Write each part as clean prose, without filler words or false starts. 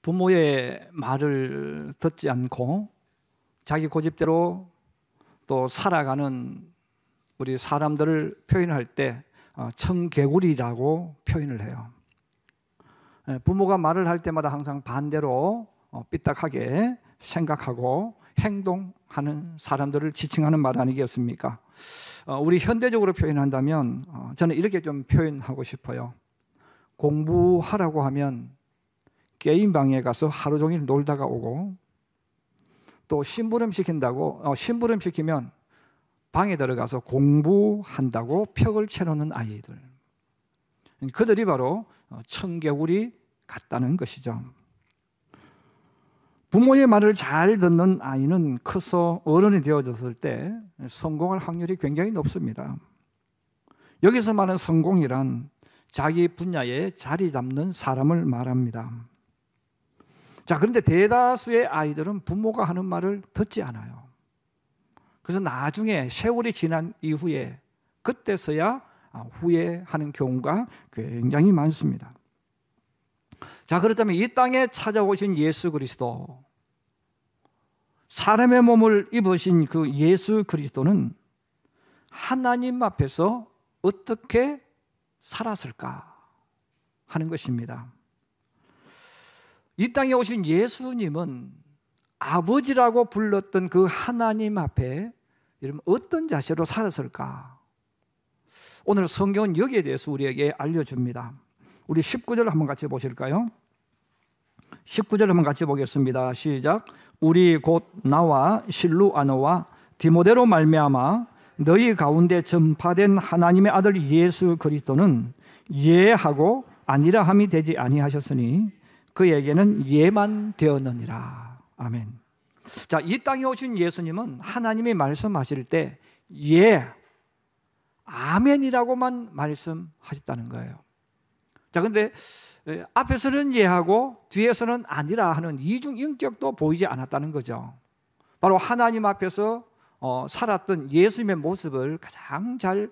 부모의 말을 듣지 않고 자기 고집대로 또 살아가는 우리 사람들을 표현할 때 청개구리라고 표현을 해요. 부모가 말을 할 때마다 항상 반대로 삐딱하게 생각하고 행동하는 사람들을 지칭하는 말 아니겠습니까? 우리 현대적으로 표현한다면 저는 이렇게 좀 표현하고 싶어요. 공부하라고 하면 게임방에 가서 하루 종일 놀다가 오고, 또 심부름 시키면 방에 들어가서 공부한다고 벽을 쳐놓는 아이들, 그들이 바로 청개구리 같다는 것이죠. 부모의 말을 잘 듣는 아이는 커서 어른이 되어졌을 때 성공할 확률이 굉장히 높습니다. 여기서 말하는 성공이란 자기 분야에 자리 잡는 사람을 말합니다. 자, 그런데 대다수의 아이들은 부모가 하는 말을 듣지 않아요. 그래서 나중에 세월이 지난 이후에 그때서야 후회하는 경우가 굉장히 많습니다. 자, 그렇다면 이 땅에 찾아오신 예수 그리스도, 사람의 몸을 입으신 그 예수 그리스도는 하나님 앞에서 어떻게 살았을까 하는 것입니다. 이 땅에 오신 예수님은 아버지라고 불렀던 그 하나님 앞에 어떤 자세로 살았을까? 오늘 성경은 여기에 대해서 우리에게 알려줍니다. 우리 19절 한번 같이 보실까요? 19절 한번 같이 보겠습니다. 시작. 우리 곧 나와 실루아너와 디모데로 말미암아 너희 가운데 전파된 하나님의 아들 예수 그리스도는 예하고 아니라함이 되지 아니하셨으니 그에게는 예만 되었느니라. 아멘. 자, 이 땅에 오신 예수님은 하나님이 말씀하실 때 예, 아멘이라고만 말씀하셨다는 거예요. 자, 근데 앞에서는 예하고 뒤에서는 아니라 하는 이중 인격도 보이지 않았다는 거죠. 바로 하나님 앞에서 살았던 예수님의 모습을 가장 잘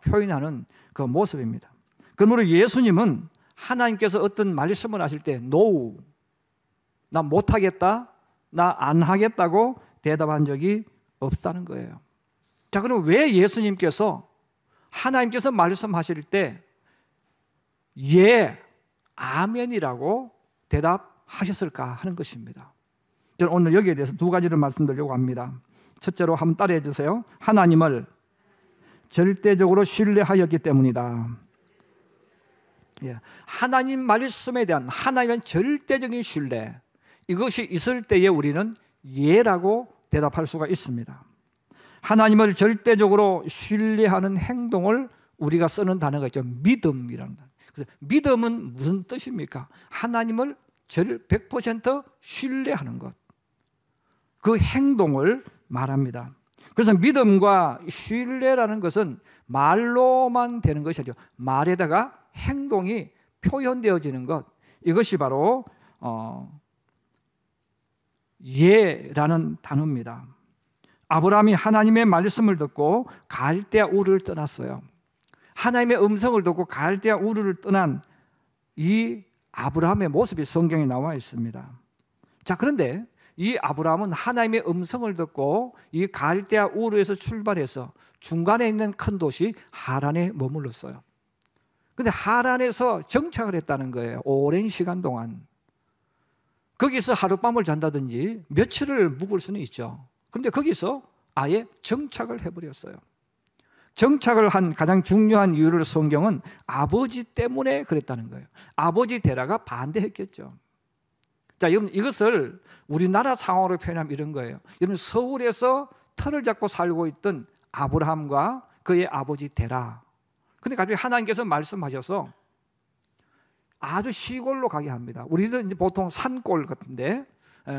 표현하는 그 모습입니다. 그러므로 예수님은 하나님께서 어떤 말씀을 하실 때 No, 나 못하겠다, 나 안 하겠다고 대답한 적이 없다는 거예요. 자, 그럼 왜 예수님께서 하나님께서 말씀하실 때 예, 아멘이라고 대답하셨을까 하는 것입니다. 저는 오늘 여기에 대해서 두 가지를 말씀드리려고 합니다. 첫째로 한번 따라해 주세요. 하나님을 절대적으로 신뢰하였기 때문이다. 예, 하나님 말씀에 대한 하나님의 절대적인 신뢰, 이것이 있을 때에 우리는 예라고 대답할 수가 있습니다. 하나님을 절대적으로 신뢰하는 행동을 우리가 쓰는 단어가 있죠. 믿음이라는 단어. 그래서 믿음은 무슨 뜻입니까? 하나님을 100% 신뢰하는 것, 그 행동을 말합니다. 그래서 믿음과 신뢰라는 것은 말로만 되는 것이 아니죠. 말에다가 행동이 표현되어지는 것, 이것이 바로 예라는 단어입니다. 아브라함이 하나님의 말씀을 듣고 갈대아 우르를 떠났어요. 하나님의 음성을 듣고 갈대아 우르를 떠난 이 아브라함의 모습이 성경에 나와 있습니다. 자, 그런데 이 아브라함은 하나님의 음성을 듣고 이 갈대아 우르에서 출발해서 중간에 있는 큰 도시 하란에 머물렀어요. 근데 하란에서 정착을 했다는 거예요. 오랜 시간 동안. 거기서 하룻밤을 잔다든지 며칠을 묵을 수는 있죠. 그런데 거기서 아예 정착을 해버렸어요. 정착을 한 가장 중요한 이유를 성경은 아버지 때문에 그랬다는 거예요. 아버지 데라가 반대했겠죠. 자, 여러분, 이것을 우리나라 상황으로 표현하면 이런 거예요. 여러분, 서울에서 터를 잡고 살고 있던 아브라함과 그의 아버지 데라. 근데 갑자기 하나님께서 말씀하셔서 아주 시골로 가게 합니다. 우리는 이제 보통 산골 같은데,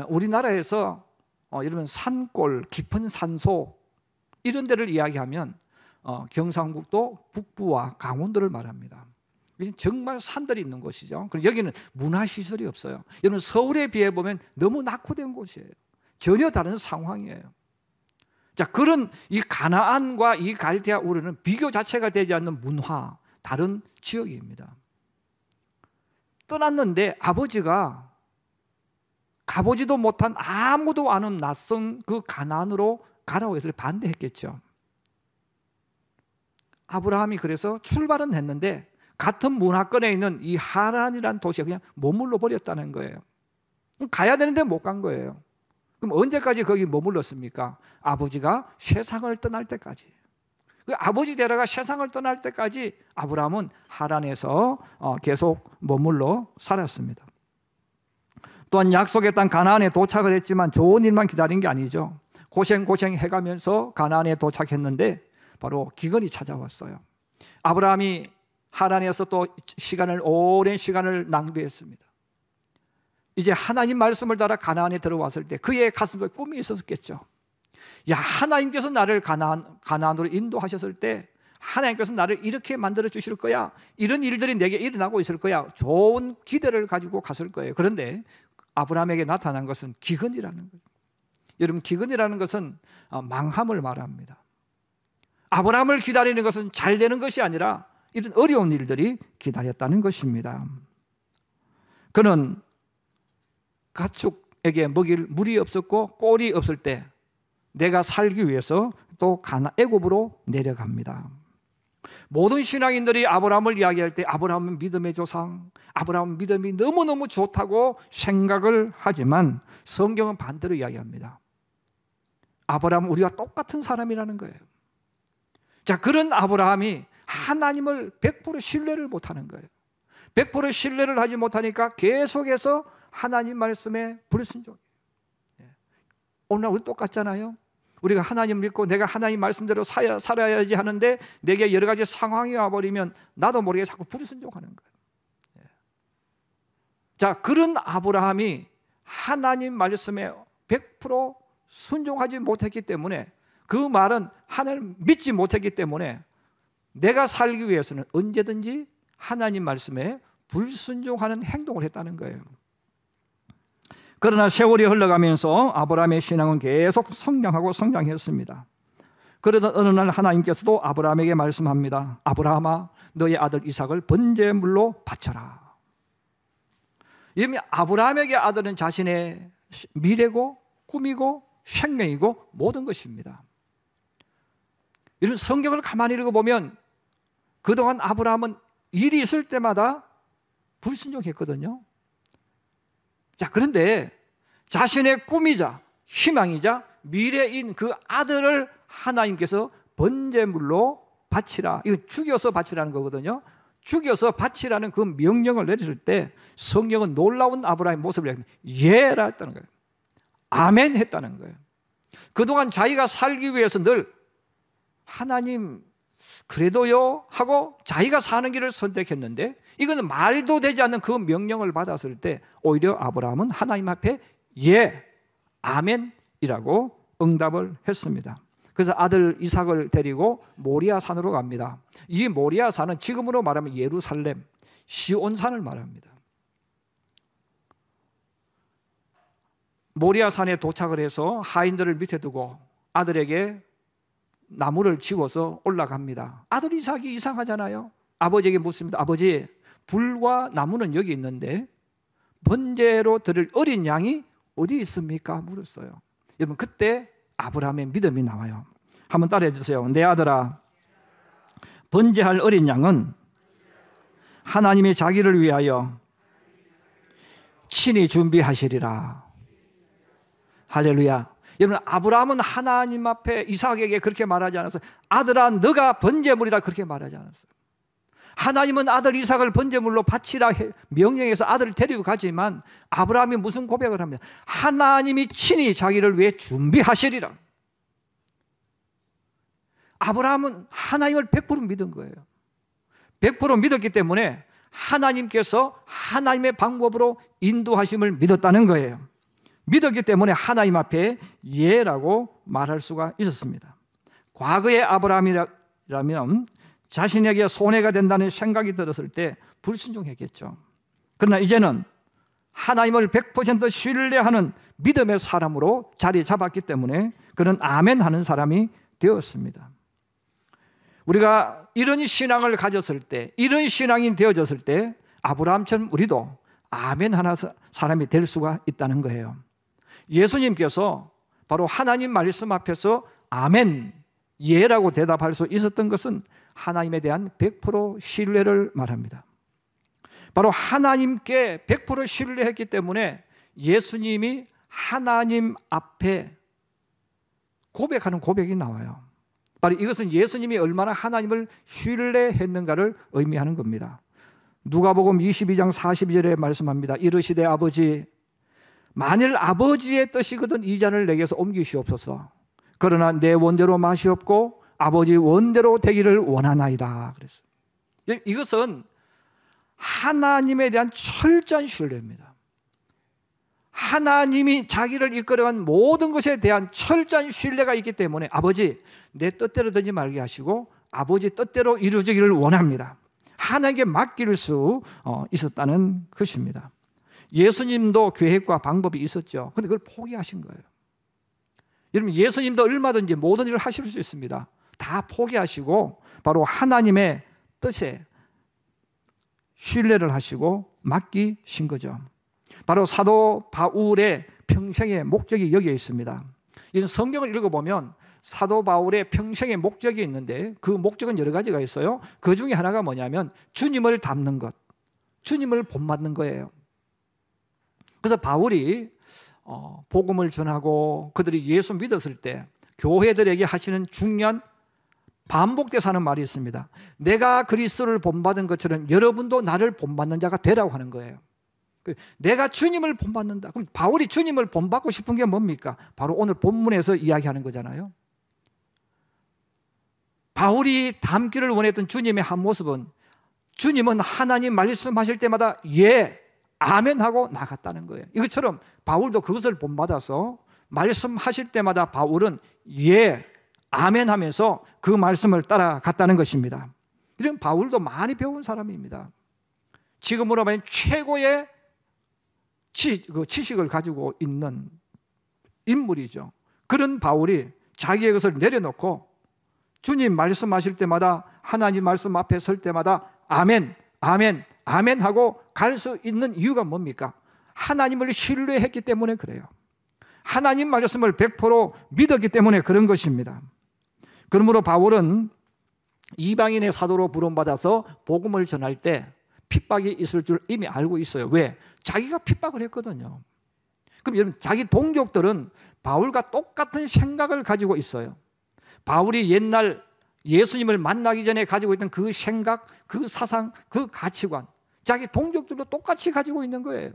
우리나라에서 이러면 산골, 깊은 산소 이런 데를 이야기하면 경상북도 북부와 강원도를 말합니다. 정말 산들이 있는 곳이죠. 그리고 여기는 문화시설이 없어요. 여러분, 서울에 비해 보면 너무 낙후된 곳이에요. 전혀 다른 상황이에요. 자, 그런 이 가나안과 이 갈대아 우르는 비교 자체가 되지 않는 문화, 다른 지역입니다. 떠났는데 아버지가 가보지도 못한 아무도 아는 낯선 그 가나안으로 가라고 해서 반대했겠죠. 아브라함이 그래서 출발은 했는데 같은 문화권에 있는 이 하란이라는 도시에 그냥 머물러 버렸다는 거예요. 가야 되는데 못 간 거예요. 그럼 언제까지 거기 머물렀습니까? 아버지가 세상을 떠날 때까지. 그 아버지 데려가 세상을 떠날 때까지 아브라함은 하란에서 계속 머물러 살았습니다. 또한 약속의 땅 가나안에 도착을 했지만 좋은 일만 기다린 게 아니죠. 고생해가면서 가나안에 도착했는데 바로 기근이 찾아왔어요. 아브라함이 하란에서 또 오랜 시간을 낭비했습니다. 이제 하나님 말씀을 따라 가나안에 들어왔을 때 그의 가슴에 꿈이 있었겠죠. 야, 하나님께서 나를 가나안으로 인도하셨을 때 하나님께서 나를 이렇게 만들어 주실 거야. 이런 일들이 내게 일어나고 있을 거야. 좋은 기대를 가지고 갔을 거예요. 그런데 아브라함에게 나타난 것은 기근이라는 거예요. 여러분, 기근이라는 것은 망함을 말합니다. 아브라함을 기다리는 것은 잘 되는 것이 아니라 이런 어려운 일들이 기다렸다는 것입니다. 그는 가축에게 먹일 물이 없었고 꼴이 없을 때 내가 살기 위해서 또 애굽으로 내려갑니다. 모든 신앙인들이 아브라함을 이야기할 때 아브라함은 믿음의 조상, 아브라함은 믿음이 너무너무 좋다고 생각을 하지만 성경은 반대로 이야기합니다. 아브라함은 우리와 똑같은 사람이라는 거예요. 자, 그런 아브라함이 하나님을 100% 신뢰를 못하는 거예요. 100% 신뢰를 하지 못하니까 계속해서 하나님 말씀에 불순종해요. 오늘 우리 똑같잖아요. 우리가 하나님 믿고 내가 하나님 말씀대로 살아야지 하는데 내게 여러 가지 상황이 와버리면 나도 모르게 자꾸 불순종하는 거예요. 자, 그런 아브라함이 하나님 말씀에 100% 순종하지 못했기 때문에, 그 말은 하나님 믿지 못했기 때문에 내가 살기 위해서는 언제든지 하나님 말씀에 불순종하는 행동을 했다는 거예요. 그러나 세월이 흘러가면서 아브라함의 신앙은 계속 성장하고 성장했습니다. 그러던 어느 날 하나님께서도 아브라함에게 말씀합니다. 아브라함아, 너의 아들 이삭을 번제물로 바쳐라. 이러면 아브라함에게 아들은 자신의 미래고 꿈이고 생명이고 모든 것입니다. 이런 성경을 가만히 읽어보면 그동안 아브라함은 일이 있을 때마다 불순종했거든요. 자, 그런데 자신의 꿈이자 희망이자 미래인 그 아들을 하나님께서 번제물로 바치라, 이거 죽여서 바치라는 거거든요. 죽여서 바치라는 그 명령을 내렸을 때 성경은 놀라운 아브라함의 모습을 예라 했다는 거예요. 아멘 했다는 거예요. 그동안 자기가 살기 위해서 늘 하나님 그래도요 하고 자기가 사는 길을 선택했는데 이거는 말도 되지 않는 그 명령을 받았을 때 오히려 아브라함은 하나님 앞에 예, 아멘이라고 응답을 했습니다. 그래서 아들 이삭을 데리고 모리아 산으로 갑니다. 이 모리아 산은 지금으로 말하면 예루살렘, 시온산을 말합니다. 모리아 산에 도착을 해서 하인들을 밑에 두고 아들에게 나무를 지워서 올라갑니다. 아들 이삭이 이상하잖아요. 아버지에게 묻습니다. 아버지, 불과 나무는 여기 있는데 번제로 드릴 어린 양이 어디 있습니까? 물었어요. 여러분, 그때 아브라함의 믿음이 나와요. 한번 따라해 주세요. 내 아들아, 번제할 어린 양은 하나님의 자기를 위하여 친히 준비하시리라. 할렐루야. 여러분, 아브라함은 하나님 앞에 이삭에게 그렇게 말하지 않았어요. 아들아, 너가 번제물이라 그렇게 말하지 않았어요. 하나님은 아들 이삭을 번제물로 바치라 명령해서 아들을 데리고 가지만 아브라함이 무슨 고백을 합니다. 하나님이 친히 자기를 위해 준비하시리라. 아브라함은 하나님을 100% 믿은 거예요. 100% 믿었기 때문에 하나님께서 하나님의 방법으로 인도하심을 믿었다는 거예요. 믿었기 때문에 하나님 앞에 예라고 말할 수가 있었습니다. 과거의 아브라함이라면 자신에게 손해가 된다는 생각이 들었을 때 불순종했겠죠. 그러나 이제는 하나님을 100% 신뢰하는 믿음의 사람으로 자리 잡았기 때문에 그는 아멘 하는 사람이 되었습니다. 우리가 이런 신앙을 가졌을 때, 이런 신앙이 되어졌을 때 아브라함처럼 우리도 아멘 하는 사람이 될 수가 있다는 거예요. 예수님께서 바로 하나님 말씀 앞에서 아멘, 예라고 대답할 수 있었던 것은 하나님에 대한 100% 신뢰를 말합니다. 바로 하나님께 100% 신뢰했기 때문에 예수님이 하나님 앞에 고백하는 고백이 나와요. 바로 이것은 예수님이 얼마나 하나님을 신뢰했는가를 의미하는 겁니다. 누가복음 22장 42절에 말씀합니다. 이르시되 아버지, 만일 아버지의 뜻이거든 이 잔을 내게서 옮기시옵소서. 그러나 내 원대로 마시옵고 아버지 원대로 되기를 원하나이다. 그랬어요. 이것은 하나님에 대한 철저한 신뢰입니다. 하나님이 자기를 이끌어간 모든 것에 대한 철저한 신뢰가 있기 때문에 아버지, 내 뜻대로 되지 말게 하시고 아버지 뜻대로 이루어지기를 원합니다. 하나님께 맡길 수 있었다는 것입니다. 예수님도 계획과 방법이 있었죠. 그런데 그걸 포기하신 거예요. 여러분, 예수님도 얼마든지 모든 일을 하실 수 있습니다. 다 포기하시고 바로 하나님의 뜻에 신뢰를 하시고 맡기신 거죠. 바로 사도 바울의 평생의 목적이 여기에 있습니다. 이런 성경을 읽어보면 사도 바울의 평생의 목적이 있는데 그 목적은 여러 가지가 있어요. 그 중에 하나가 뭐냐면 주님을 닮는 것, 주님을 본받는 거예요. 그래서 바울이 복음을 전하고 그들이 예수 믿었을 때 교회들에게 하시는 중요한 반복돼서 하는 말이 있습니다. 내가 그리스도를 본받은 것처럼 여러분도 나를 본받는 자가 되라고 하는 거예요. 내가 주님을 본받는다. 그럼 바울이 주님을 본받고 싶은 게 뭡니까? 바로 오늘 본문에서 이야기하는 거잖아요. 바울이 닮기를 원했던 주님의 한 모습은 주님은 하나님 말씀하실 때마다 예, 아멘 하고 나갔다는 거예요. 이것처럼 바울도 그것을 본받아서 말씀하실 때마다 바울은 예, 아멘 하면서 그 말씀을 따라갔다는 것입니다. 이런 바울도 많이 배운 사람입니다. 지금으로 보면 최고의 지식을 가지고 있는 인물이죠. 그런 바울이 자기의 것을 내려놓고 주님 말씀하실 때마다 하나님 말씀 앞에 설 때마다 아멘, 아멘, 아멘 하고 갈 수 있는 이유가 뭡니까? 하나님을 신뢰했기 때문에 그래요. 하나님 말씀을 100% 믿었기 때문에 그런 것입니다. 그러므로 바울은 이방인의 사도로 부름받아서 복음을 전할 때 핍박이 있을 줄 이미 알고 있어요. 왜? 자기가 핍박을 했거든요. 그럼 여러분, 자기 동족들은 바울과 똑같은 생각을 가지고 있어요. 바울이 옛날 예수님을 만나기 전에 가지고 있던 그 생각, 그 사상, 그 가치관, 자기 동족들도 똑같이 가지고 있는 거예요.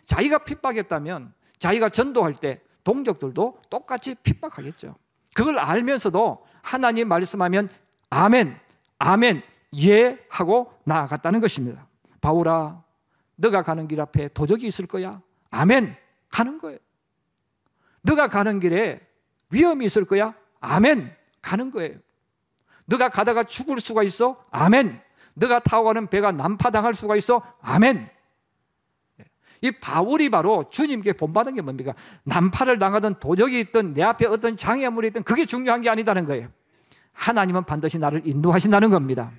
자기가 핍박했다면 자기가 전도할 때 동족들도 똑같이 핍박하겠죠. 그걸 알면서도 하나님 말씀하면 아멘, 아멘, 예 하고 나아갔다는 것입니다. 바울아, 너가 가는 길 앞에 도적이 있을 거야. 아멘, 가는 거예요. 너가 가는 길에 위험이 있을 거야. 아멘, 가는 거예요. 너가 가다가 죽을 수가 있어. 아멘. 너가 타고 가는 배가 난파당할 수가 있어. 아멘. 이 바울이 바로 주님께 본받은 게 뭡니까? 난파를 당하든 도적이 있든 내 앞에 어떤 장애물이 있든 그게 중요한 게 아니다는 거예요. 하나님은 반드시 나를 인도하신다는 겁니다.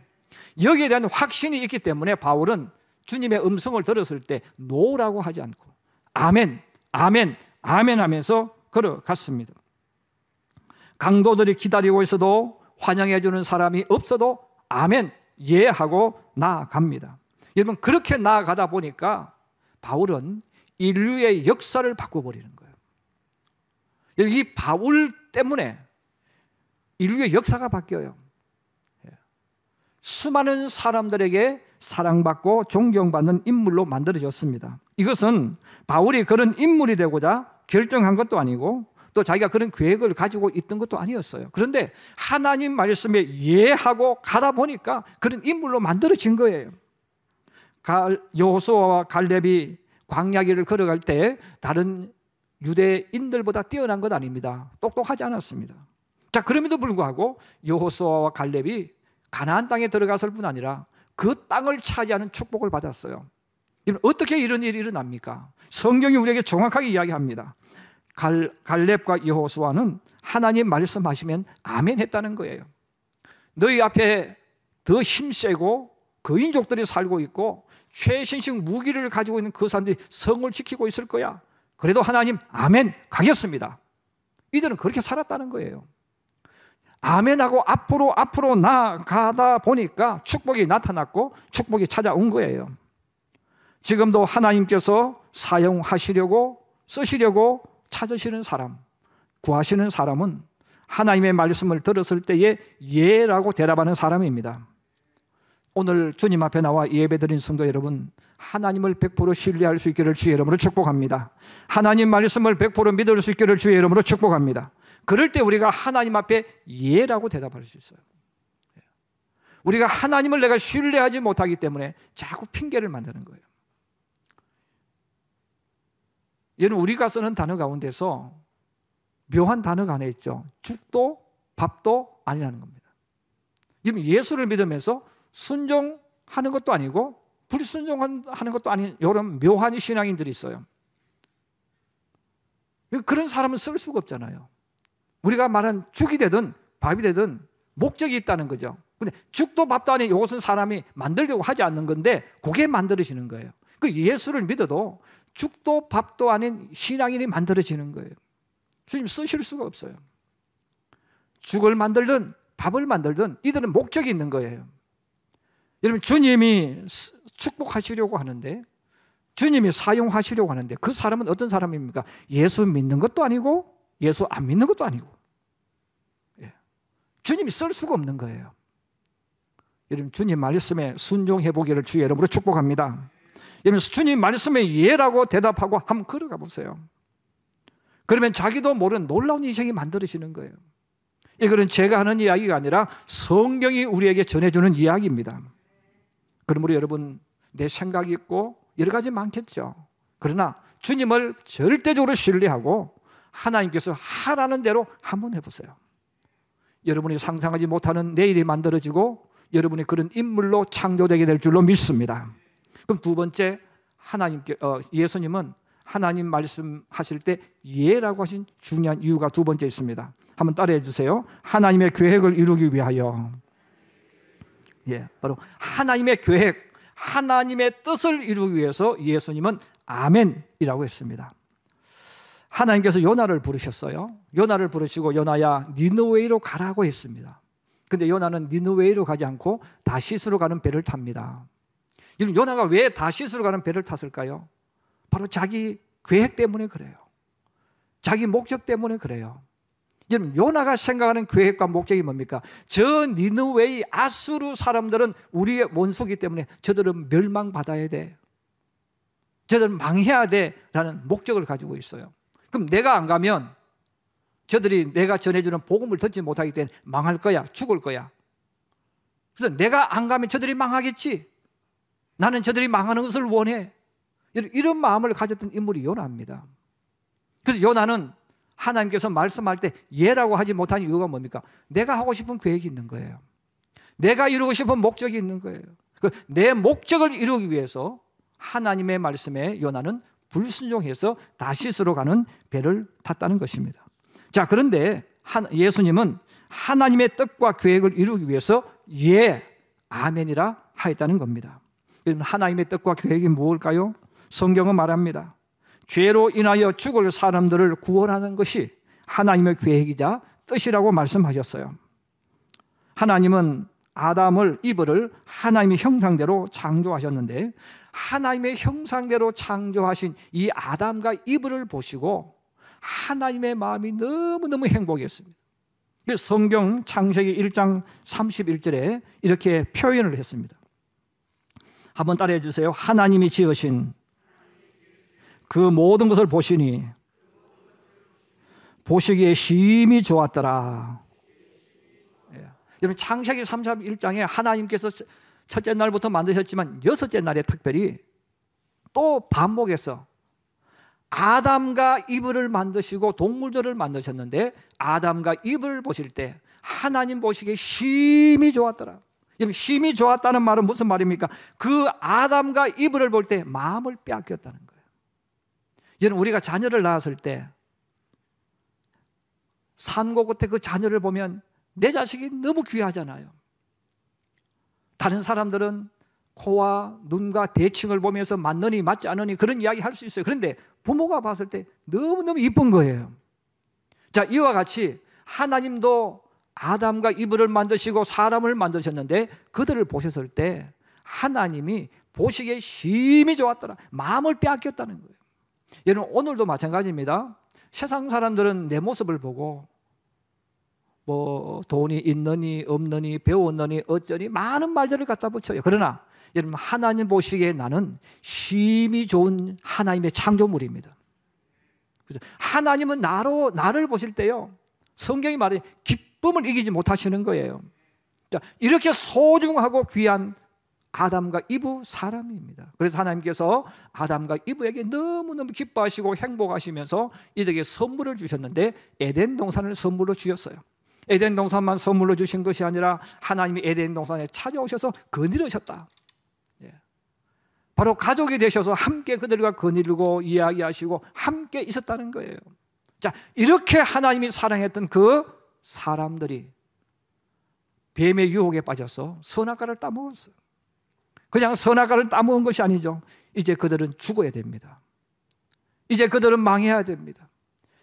여기에 대한 확신이 있기 때문에 바울은 주님의 음성을 들었을 때 노라고 하지 않고 아멘, 아멘, 아멘 하면서 걸어갔습니다. 강도들이 기다리고 있어도 환영해 주는 사람이 없어도 아멘, 예 하고 나아갑니다. 여러분, 그렇게 나아가다 보니까 바울은 인류의 역사를 바꿔버리는 거예요. 이 바울 때문에 인류의 역사가 바뀌어요. 수많은 사람들에게 사랑받고 존경받는 인물로 만들어졌습니다. 이것은 바울이 그런 인물이 되고자 결정한 것도 아니고 또 자기가 그런 계획을 가지고 있던 것도 아니었어요. 그런데 하나님 말씀에 예하고 가다 보니까 그런 인물로 만들어진 거예요. 여호수아와 갈렙이 광야길을 걸어갈 때 다른 유대인들보다 뛰어난 것 아닙니다. 똑똑하지 않았습니다. 자, 그럼에도 불구하고 여호수아와 갈렙이 가나안 땅에 들어갔을 뿐 아니라 그 땅을 차지하는 축복을 받았어요. 어떻게 이런 일이 일어납니까? 성경이 우리에게 정확하게 이야기합니다. 갈렙과 여호수아는 하나님 말씀하시면 아멘 했다는 거예요. 너희 앞에 더 힘세고 거인족들이 살고 있고 최신식 무기를 가지고 있는 그 사람들이 성을 지키고 있을 거야. 그래도 하나님 아멘 가겠습니다. 이들은 그렇게 살았다는 거예요. 아멘하고 앞으로 나가다 보니까 축복이 나타났고 축복이 찾아온 거예요. 지금도 하나님께서 사용하시려고 쓰시려고 찾으시는 사람, 구하시는 사람은 하나님의 말씀을 들었을 때에 예라고 대답하는 사람입니다. 오늘 주님 앞에 나와 예배드린 성도 여러분, 하나님을 100% 신뢰할 수 있기를 주의 이름으로 축복합니다. 하나님 말씀을 100% 믿을 수 있기를 주의 이름으로 축복합니다. 그럴 때 우리가 하나님 앞에 예라고 대답할 수 있어요. 우리가 하나님을 내가 신뢰하지 못하기 때문에 자꾸 핑계를 만드는 거예요. 얘는 우리가 쓰는 단어 가운데서 묘한 단어가 하나 있죠. 죽도 밥도 아니라는 겁니다. 예수를 믿으면서 순종하는 것도 아니고 불순종하는 것도 아닌 이런 묘한 신앙인들이 있어요. 그런 사람은 쓸 수가 없잖아요. 우리가 말한 죽이 되든 밥이 되든 목적이 있다는 거죠. 근데 죽도 밥도 아닌 이것은 사람이 만들려고 하지 않는 건데 그게 만들어지는 거예요. 그 예수를 믿어도 죽도 밥도 아닌 신앙인이 만들어지는 거예요. 주님 쓰실 수가 없어요. 죽을 만들든 밥을 만들든 이들은 목적이 있는 거예요. 여러분, 주님이 축복하시려고 하는데, 주님이 사용하시려고 하는데 그 사람은 어떤 사람입니까? 예수 믿는 것도 아니고 예수 안 믿는 것도 아니고, 주님이 쓸 수가 없는 거예요. 여러분, 주님 말씀에 순종해 보기를 주의 이름으로 축복합니다. 여러분, 주님 말씀에 예라고 대답하고 한번 걸어가 보세요. 그러면 자기도 모르는 놀라운 인생이 만들어지는 거예요. 이거는 제가 하는 이야기가 아니라 성경이 우리에게 전해주는 이야기입니다. 그러므로 여러분, 내 생각이 있고 여러 가지 많겠죠. 그러나 주님을 절대적으로 신뢰하고 하나님께서 하라는 대로 한번 해보세요. 여러분이 상상하지 못하는 내일이 만들어지고 여러분이 그런 인물로 창조되게 될 줄로 믿습니다. 그럼 두 번째, 예수님은 하나님 말씀하실 때 예라고 하신 중요한 이유가 두 번째 있습니다. 한번 따라해 주세요. 하나님의 계획을 이루기 위하여. 바로 하나님의 계획, 하나님의 뜻을 이루기 위해서 예수님은 아멘이라고 했습니다. 하나님께서 요나를 부르셨어요. 요나를 부르시고 요나야 니느웨이로 가라고 했습니다. 근데 요나는 니느웨이로 가지 않고 다시스로 가는 배를 탑니다. 요나가 왜 다시스로 가는 배를 탔을까요? 바로 자기 계획 때문에 그래요. 자기 목적 때문에 그래요. 여러분, 요나가 생각하는 계획과 목적이 뭡니까? 저 니느웨이 아수르 사람들은 우리의 원수이기 때문에 저들은 멸망받아야 돼, 저들은 망해야 돼라는 목적을 가지고 있어요. 그럼 내가 안 가면 저들이 내가 전해주는 복음을 듣지 못하기 때문에 망할 거야, 죽을 거야. 그래서 내가 안 가면 저들이 망하겠지, 나는 저들이 망하는 것을 원해, 이런 마음을 가졌던 인물이 요나입니다. 그래서 요나는 하나님께서 말씀할 때 예라고 하지 못한 이유가 뭡니까? 내가 하고 싶은 계획이 있는 거예요. 내가 이루고 싶은 목적이 있는 거예요. 내 목적을 이루기 위해서 하나님의 말씀에 요나는 불순종해서 다시스로 가는 배를 탔다는 것입니다. 자, 그런데 예수님은 하나님의 뜻과 계획을 이루기 위해서 아멘이라 하였다는 겁니다. 하나님의 뜻과 계획이 무엇일까요? 성경은 말합니다. 죄로 인하여 죽을 사람들을 구원하는 것이 하나님의 계획이자 뜻이라고 말씀하셨어요. 하나님은 아담을, 이브를 하나님의 형상대로 창조하셨는데 하나님의 형상대로 창조하신 이 아담과 이브를 보시고 하나님의 마음이 너무너무 행복했습니다. 그래서 성경 창세기 1장 31절에 이렇게 표현을 했습니다. 한번 따라해 주세요. 하나님이 지으신 그 모든 것을 보시니 보시기에 심히 좋았더라. 여러분, 창세기 31장에 하나님께서 첫째 날부터 만드셨지만 여섯째 날에 특별히 또 반복해서 아담과 이브를 만드시고 동물들을 만드셨는데 아담과 이브를 보실 때 하나님 보시기에 심히 좋았더라. 심히 좋았다는 말은 무슨 말입니까? 그 아담과 이브를 볼 때 마음을 빼앗겼다는 거예요. 여러분, 우리가 자녀를 낳았을 때 산고 끝에 그 자녀를 보면 내 자식이 너무 귀하잖아요. 다른 사람들은 코와 눈과 대칭을 보면서 맞느니 맞지 않으니 그런 이야기 할 수 있어요. 그런데 부모가 봤을 때 너무너무 이쁜 거예요. 자, 이와 같이 하나님도 아담과 이브를 만드시고 사람을 만드셨는데 그들을 보셨을 때 하나님이 보시기에 힘이 좋았더라. 마음을 빼앗겼다는 거예요. 여러분, 오늘도 마찬가지입니다. 세상 사람들은 내 모습을 보고 뭐 돈이 있느니 없느니 배웠느니 어쩌니 많은 말들을 갖다 붙여요. 그러나 여러분, 하나님 보시기에 나는 힘이 좋은 하나님의 창조물입니다. 그래서 하나님은 나를 보실 때요, 성경이 말해 기쁨을 이기지 못하시는 거예요. 자, 이렇게 소중하고 귀한 아담과 이브 사람입니다. 그래서 하나님께서 아담과 이브에게 너무너무 기뻐하시고 행복하시면서 이들에게 선물을 주셨는데 에덴 동산을 선물로 주셨어요. 에덴 동산만 선물로 주신 것이 아니라 하나님이 에덴 동산에 찾아오셔서 거느리셨다. 바로 가족이 되셔서 함께 그들과 거느리고 이야기하시고 함께 있었다는 거예요. 자, 이렇게 하나님이 사랑했던 그 사람들이 뱀의 유혹에 빠져서 선악과를 따먹었어요. 그냥 선악과를 따먹은 것이 아니죠. 이제 그들은 죽어야 됩니다. 이제 그들은 망해야 됩니다.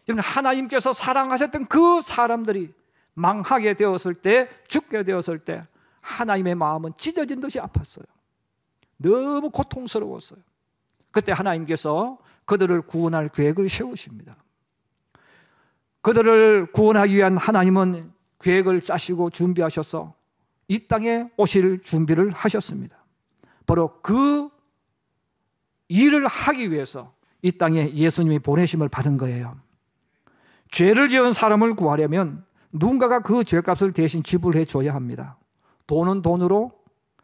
여러분, 하나님께서 사랑하셨던 그 사람들이 망하게 되었을 때, 죽게 되었을 때 하나님의 마음은 찢어진 듯이 아팠어요. 너무 고통스러웠어요. 그때 하나님께서 그들을 구원할 계획을 세우십니다. 그들을 구원하기 위한 하나님은 계획을 짜시고 준비하셔서 이 땅에 오실 준비를 하셨습니다. 바로 그 일을 하기 위해서 이 땅에 예수님이 보내심을 받은 거예요. 죄를 지은 사람을 구하려면 누군가가 그 죄값을 대신 지불해 줘야 합니다. 돈은 돈으로,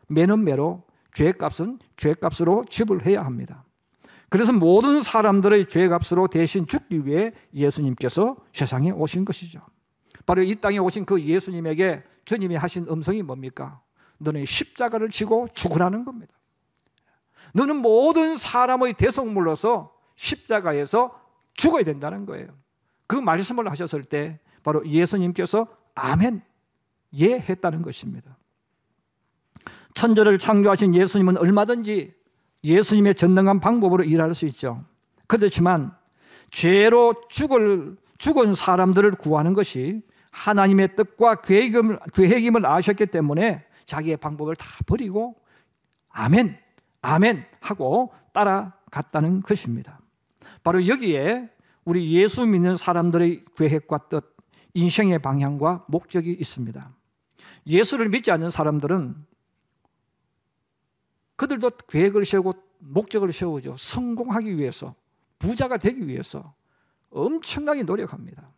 매는 매로, 죄값은 죄값으로 지불해야 합니다. 그래서 모든 사람들의 죄값으로 대신 죽기 위해 예수님께서 세상에 오신 것이죠. 바로 이 땅에 오신 그 예수님에게 주님이 하신 음성이 뭡니까? 너는 십자가를 지고 죽으라는 겁니다. 너는 모든 사람의 대속물로서 십자가에서 죽어야 된다는 거예요. 그 말씀을 하셨을 때 바로 예수님께서 아멘, 예 했다는 것입니다. 천지를 창조하신 예수님은 얼마든지 예수님의 전능한 방법으로 일할 수 있죠. 그렇지만 죄로 죽은 사람들을 구하는 것이 하나님의 뜻과 계획임을 아셨기 때문에 자기의 방법을 다 버리고 아멘, 아멘 하고 따라갔다는 것입니다. 바로 여기에 우리 예수 믿는 사람들의 계획과 뜻, 인생의 방향과 목적이 있습니다. 예수를 믿지 않는 사람들은 그들도 계획을 세우고 목적을 세우죠. 성공하기 위해서, 부자가 되기 위해서 엄청나게 노력합니다.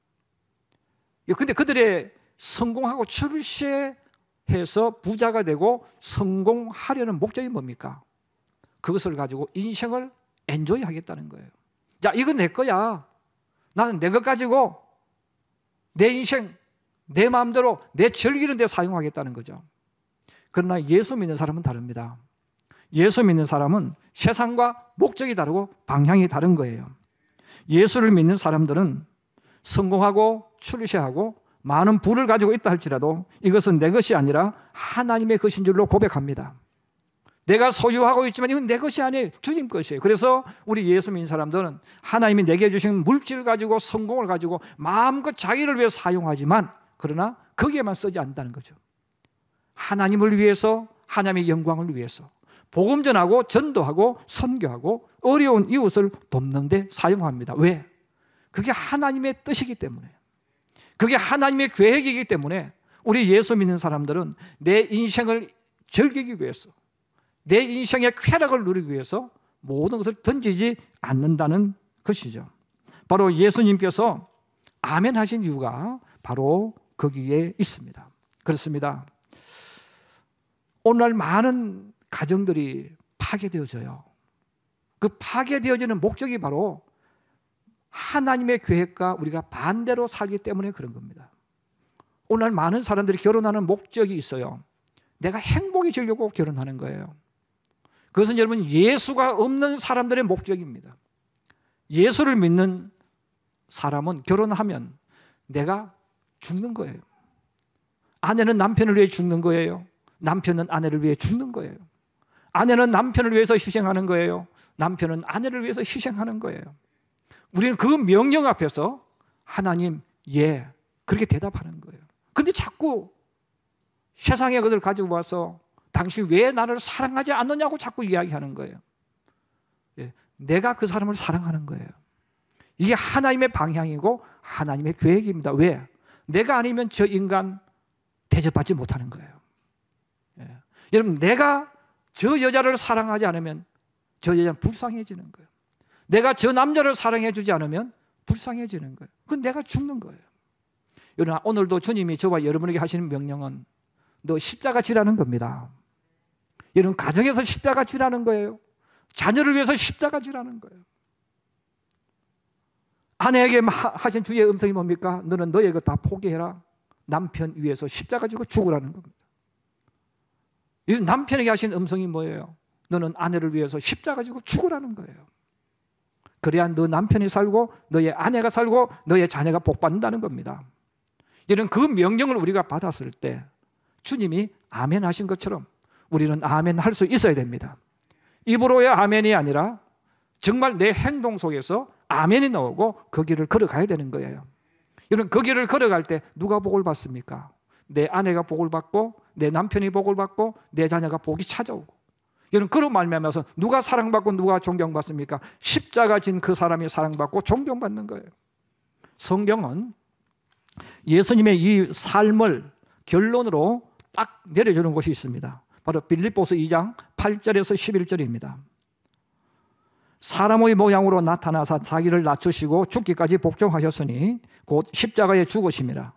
그런데 그들의 성공하고 출세해서 부자가 되고 성공하려는 목적이 뭡니까? 그것을 가지고 인생을 엔조이 하겠다는 거예요. 야, 이건 내 거야. 나는 내 것 가지고 내 인생, 내 마음대로 내 즐기는 데 사용하겠다는 거죠. 그러나 예수 믿는 사람은 다릅니다. 예수 믿는 사람은 세상과 목적이 다르고 방향이 다른 거예요. 예수를 믿는 사람들은 성공하고 출세하고 많은 부를 가지고 있다 할지라도 이것은 내 것이 아니라 하나님의 것인 줄로 고백합니다. 내가 소유하고 있지만 이건 내 것이 아니에요. 주님 것이에요. 그래서 우리 예수 믿는 사람들은 하나님이 내게 주신 물질을 가지고 성공을 가지고 마음껏 자기를 위해 사용하지만 그러나 거기에만 쓰지 않는다는 거죠. 하나님을 위해서, 하나님의 영광을 위해서 복음 전하고 전도하고 선교하고 어려운 이웃을 돕는 데 사용합니다. 왜? 그게 하나님의 뜻이기 때문에, 그게 하나님의 계획이기 때문에 우리 예수 믿는 사람들은 내 인생을 즐기기 위해서, 내 인생의 쾌락을 누리기 위해서 모든 것을 던지지 않는다는 것이죠. 바로 예수님께서 아멘 하신 이유가 바로 거기에 있습니다. 그렇습니다. 오늘날 많은 가정들이 파괴되어져요. 그 파괴되어지는 목적이 바로 하나님의 계획과 우리가 반대로 살기 때문에 그런 겁니다. 오늘날 많은 사람들이 결혼하는 목적이 있어요. 내가 행복해지려고 결혼하는 거예요. 그것은 여러분 예수가 없는 사람들의 목적입니다. 예수를 믿는 사람은 결혼하면 내가 죽는 거예요. 아내는 남편을 위해 죽는 거예요. 남편은 아내를 위해 죽는 거예요. 아내는 남편을 위해서 희생하는 거예요. 남편은 아내를 위해서 희생하는 거예요. 우리는 그 명령 앞에서 하나님, 예, 그렇게 대답하는 거예요. 근데 자꾸 세상의 것을 가지고 와서 당신 왜 나를 사랑하지 않느냐고 자꾸 이야기하는 거예요. 예, 내가 그 사람을 사랑하는 거예요. 이게 하나님의 방향이고 하나님의 계획입니다. 왜? 내가 아니면 저 인간 대접받지 못하는 거예요. 예. 여러분, 내가 저 여자를 사랑하지 않으면 저 여자는 불쌍해지는 거예요. 내가 저 남자를 사랑해 주지 않으면 불쌍해지는 거예요. 그건 내가 죽는 거예요. 여러분, 오늘도 주님이 저와 여러분에게 하시는 명령은 너 십자가 지라는 겁니다. 여러분, 가정에서 십자가 지라는 거예요. 자녀를 위해서 십자가 지라는 거예요. 아내에게 하신 주의 음성이 뭡니까? 너는 너의 것 다 포기해라. 남편 위해서 십자가 지고 죽으라는 겁니다. 이 남편에게 하신 음성이 뭐예요? 너는 아내를 위해서 십자가 지고 죽으라는 거예요. 그래야 너 남편이 살고 너의 아내가 살고 너의 자녀가 복받는다는 겁니다. 이런 그 명령을 우리가 받았을 때 주님이 아멘 하신 것처럼 우리는 아멘 할 수 있어야 됩니다. 입으로의 아멘이 아니라 정말 내 행동 속에서 아멘이 나오고 그 길을 걸어가야 되는 거예요. 여러분, 그 길을 걸어갈 때 누가 복을 받습니까? 내 아내가 복을 받고 내 남편이 복을 받고 내 자녀가 복이 찾아오고. 여러분, 그런 말미암아서 누가 사랑받고 누가 존경받습니까? 십자가 진 그 사람이 사랑받고 존경받는 거예요. 성경은 예수님의 이 삶을 결론으로 딱 내려주는 곳이 있습니다. 바로 빌립보서 2장 8절에서 11절입니다. 사람의 모양으로 나타나사 자기를 낮추시고 죽기까지 복종하셨으니 곧 십자가에 죽으심이라.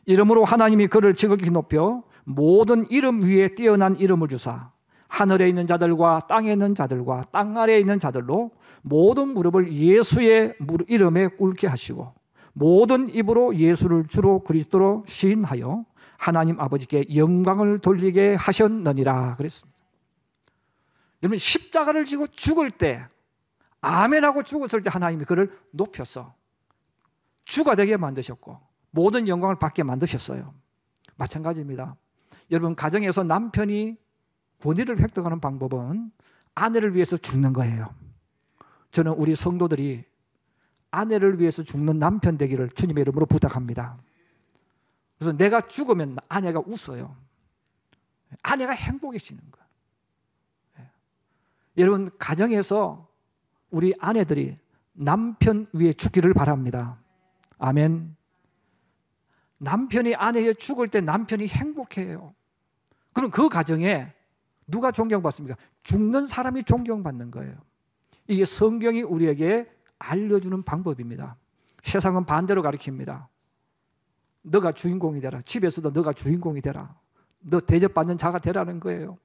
이름으로 하나님이 그를 지극히 높여 모든 이름 위에 뛰어난 이름을 주사 하늘에 있는 자들과 땅에 있는 자들과 땅 아래에 있는 자들로 모든 무릎을 예수의 이름에 꿇게 하시고 모든 입으로 예수를 주로 그리스도로 시인하여 하나님 아버지께 영광을 돌리게 하셨느니라 그랬습니다. 여러분, 십자가를 지고 죽을 때 아멘하고 죽었을 때 하나님이 그를 높여서 주가 되게 만드셨고 모든 영광을 받게 만드셨어요. 마찬가지입니다. 여러분, 가정에서 남편이 권위를 획득하는 방법은 아내를 위해서 죽는 거예요. 저는 우리 성도들이 아내를 위해서 죽는 남편 되기를 주님의 이름으로 부탁합니다. 그래서 내가 죽으면 아내가 웃어요. 아내가 행복해지는 거예요. 여러분, 가정에서 우리 아내들이 남편 위에 죽기를 바랍니다. 아멘. 남편이 아내에 죽을 때 남편이 행복해요. 그럼 그 가정에 누가 존경받습니까? 죽는 사람이 존경받는 거예요. 이게 성경이 우리에게 알려주는 방법입니다. 세상은 반대로 가르칩니다. 너가 주인공이 되라. 집에서도 너가 주인공이 되라. 너 대접받는 자가 되라는 거예요.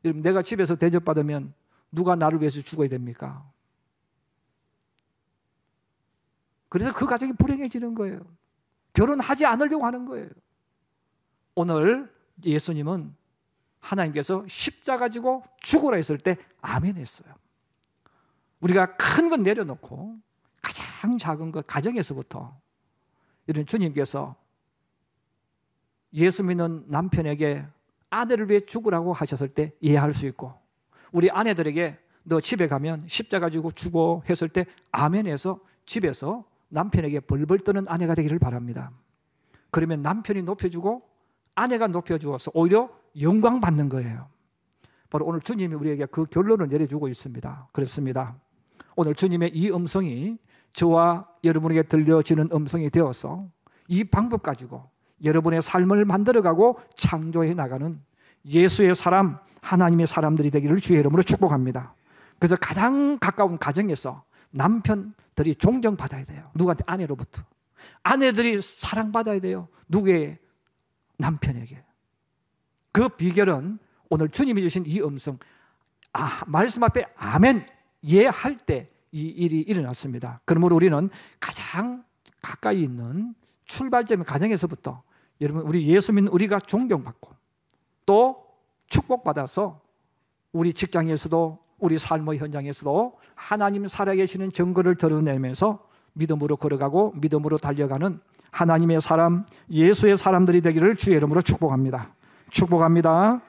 여러분, 내가 집에서 대접받으면 누가 나를 위해서 죽어야 됩니까? 그래서 그 가정이 불행해지는 거예요. 결혼하지 않으려고 하는 거예요. 오늘 예수님은 하나님께서 십자가 지고 죽으라 했을 때 아멘 했어요. 우리가 큰 건 내려놓고 가장 작은 것, 가정에서부터 이런 주님께서 예수 믿는 남편에게 아내를 위해 죽으라고 하셨을 때 이해할 수 있고, 우리 아내들에게 너 집에 가면 십자가 지고 죽어 했을 때 아멘 해서 집에서 남편에게 벌벌 떠는 아내가 되기를 바랍니다. 그러면 남편이 높여주고 아내가 높여주어서 오히려 영광 받는 거예요. 바로 오늘 주님이 우리에게 그 결론을 내려주고 있습니다. 그렇습니다. 오늘 주님의 이 음성이 저와 여러분에게 들려지는 음성이 되어서 이 방법 가지고 여러분의 삶을 만들어가고 창조해 나가는 예수의 사람, 하나님의 사람들이 되기를 주의 이름으로 축복합니다. 그래서 가장 가까운 가정에서 남편들이 존경받아야 돼요. 누구한테? 아내로부터. 아내들이 사랑받아야 돼요. 누구의? 남편에게. 그 비결은 오늘 주님이 주신 이 음성, 말씀 앞에 아멘, 예 할 때 이 일이 일어났습니다. 그러므로 우리는 가장 가까이 있는 출발점인 가정에서부터 여러분, 우리 예수 믿는 우리가 존경받고 또 축복받아서 우리 직장에서도 우리 삶의 현장에서도 하나님 살아계시는 증거를 드러내면서 믿음으로 걸어가고 믿음으로 달려가는 하나님의 사람, 예수의 사람들이 되기를 주의 이름으로 축복합니다. 축복합니다.